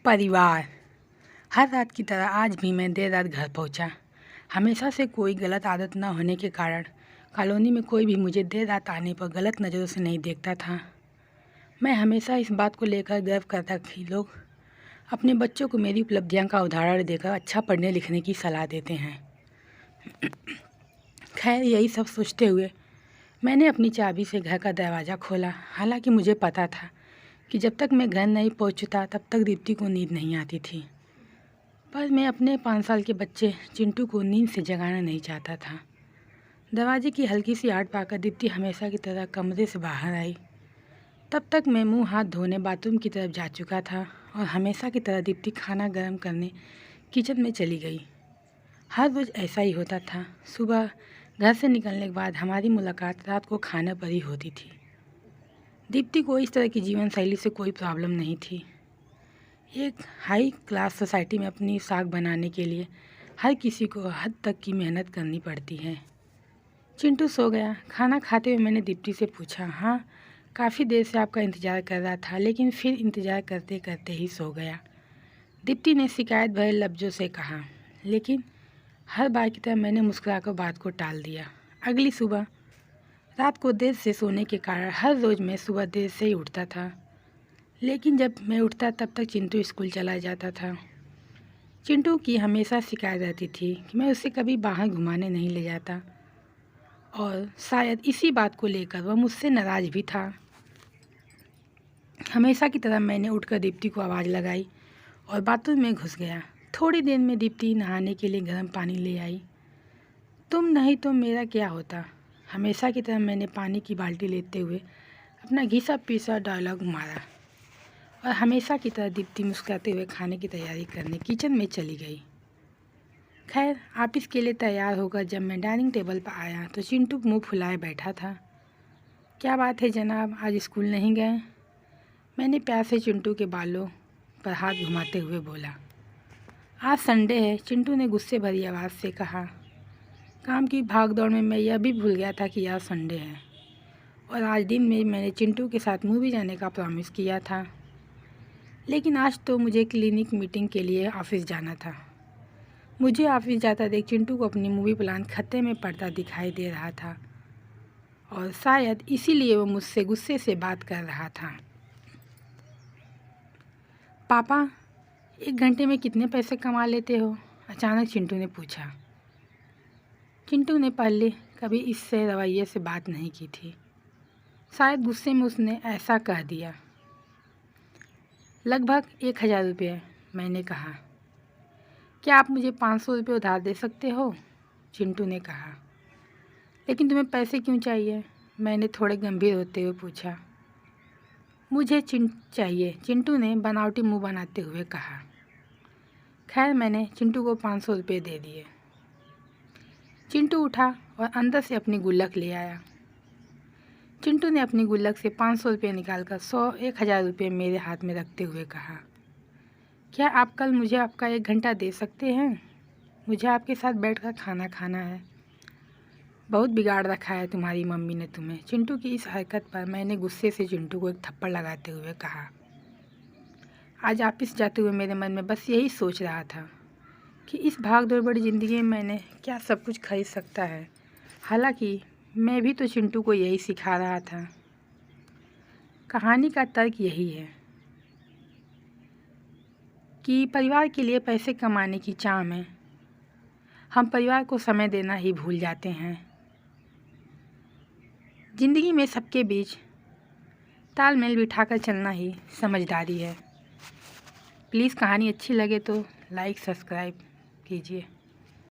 परिवार। हर रात की तरह आज भी मैं देर रात घर पहुंचा। हमेशा से कोई गलत आदत न होने के कारण कॉलोनी में कोई भी मुझे देर रात आने पर गलत नज़रों से नहीं देखता था। मैं हमेशा इस बात को लेकर गर्व करता कि लोग अपने बच्चों को मेरी उपलब्धियां का उदाहरण देकर अच्छा पढ़ने लिखने की सलाह देते हैं। खैर, यही सब सोचते हुए मैंने अपनी चाबी से घर का दरवाज़ा खोला। हालांकि मुझे पता था कि जब तक मैं घर नहीं पहुंचता तब तक दीप्ति को नींद नहीं आती थी, पर मैं अपने 5 साल के बच्चे चिंटू को नींद से जगाना नहीं चाहता था। दरवाजे की हल्की सी आहट पाकर दीप्ति हमेशा की तरह कमरे से बाहर आई। तब तक मैं मुंह हाथ धोने बाथरूम की तरफ जा चुका था और हमेशा की तरह दीप्ति खाना गर्म करने किचन में चली गई। हर रोज़ ऐसा ही होता था। सुबह घर से निकलने के बाद हमारी मुलाकात रात को खाने पर ही होती थी। दीप्ति को इस तरह की जीवन शैली से कोई प्रॉब्लम नहीं थी। एक हाई क्लास सोसाइटी में अपनी साख बनाने के लिए हर किसी को हद तक की मेहनत करनी पड़ती है। चिंटू सो गया। खाना खाते हुए मैंने दीप्ति से पूछा, हाँ, काफ़ी देर से आपका इंतज़ार कर रहा था, लेकिन फिर इंतज़ार करते करते ही सो गया। दीप्ति ने शिकायत भरे लफ्ज़ों से कहा, लेकिन हर बार की तरह मैंने मुस्कुराकर बात को टाल दिया। अगली सुबह रात को देर से सोने के कारण हर रोज़ मैं सुबह देर से ही उठता था, लेकिन जब मैं उठता तब तक चिंटू स्कूल चला जाता था। चिंटू की हमेशा शिकायत रहती थी कि मैं उसे कभी बाहर घुमाने नहीं ले जाता, और शायद इसी बात को लेकर वह मुझसे नाराज़ भी था। हमेशा की तरह मैंने उठकर दीप्ति को आवाज़ लगाई और बाथरूम में घुस गया। थोड़ी देर में दीप्ति नहाने के लिए गर्म पानी ले आई। तुम नहीं तो मेरा क्या होता। हमेशा की तरह मैंने पानी की बाल्टी लेते हुए अपना घिसा पिसा डायलॉग मारा और हमेशा की तरह दीप्ति मुस्कुराते हुए खाने की तैयारी करने किचन में चली गई। खैर, ऑफिस के लिए तैयार होकर जब मैं डाइनिंग टेबल पर आया तो चिंटू मुंह फुलाए बैठा था। क्या बात है जनाब, आज स्कूल नहीं गए? मैंने प्यार से चिंटू के बालों पर हाथ घुमाते हुए बोला। आज संडे है, चिंटू ने गुस्से भरी आवाज़ से कहा। काम की भागदौड़ में मैं यह भी भूल गया था कि आज संडे है, और आज दिन में मैंने चिंटू के साथ मूवी जाने का प्रॉमिस किया था, लेकिन आज तो मुझे क्लिनिक मीटिंग के लिए ऑफिस जाना था। मुझे ऑफिस जाता देख चिंटू को अपनी मूवी प्लान खत्ते में पड़ता दिखाई दे रहा था, और शायद इसीलिए वो मुझसे गुस्से से बात कर रहा था। पापा, 1 घंटे में कितने पैसे कमा लेते हो? अचानक चिंटू ने पूछा। चिंटू ने पहले कभी इससे रवैये से बात नहीं की थी। शायद गुस्से में उसने ऐसा कह दिया। लगभग 1000 रुपये, मैंने कहा। क्या आप मुझे 500 रुपये उधार दे सकते हो? चिंटू ने कहा। लेकिन तुम्हें पैसे क्यों चाहिए? मैंने थोड़े गंभीर होते हुए पूछा। मुझे चाहिए, चिंटू ने बनावटी मुंह बनाते हुए कहा। खैर, मैंने चिंटू को 500 रुपये दे दिए। चिंटू उठा और अंदर से अपनी गुल्लक ले आया। चिंटू ने अपनी गुल्लक से 500 रुपये निकालकर 1000 रुपये मेरे हाथ में रखते हुए कहा, क्या आप कल मुझे आपका 1 घंटा दे सकते हैं? मुझे आपके साथ बैठकर खाना खाना है। बहुत बिगाड़ रखा है तुम्हारी मम्मी ने तुम्हें। चिंटू की इस हरकत पर मैंने गुस्से से चिंटू को एक थप्पड़ लगाते हुए कहा। आज ऑफिस जाते हुए मेरे मन में बस यही सोच रहा था कि इस भाग दौड़ बड़ी ज़िंदगी में मैंने क्या सब कुछ खरीद सकता है। हालांकि मैं भी तो चिंटू को यही सिखा रहा था। कहानी का तर्क यही है कि परिवार के लिए पैसे कमाने की चाह में हम परिवार को समय देना ही भूल जाते हैं। ज़िंदगी में सबके बीच तालमेल बिठाकर चलना ही समझदारी है। प्लीज़ कहानी अच्छी लगे तो लाइक सब्सक्राइब कीजिए।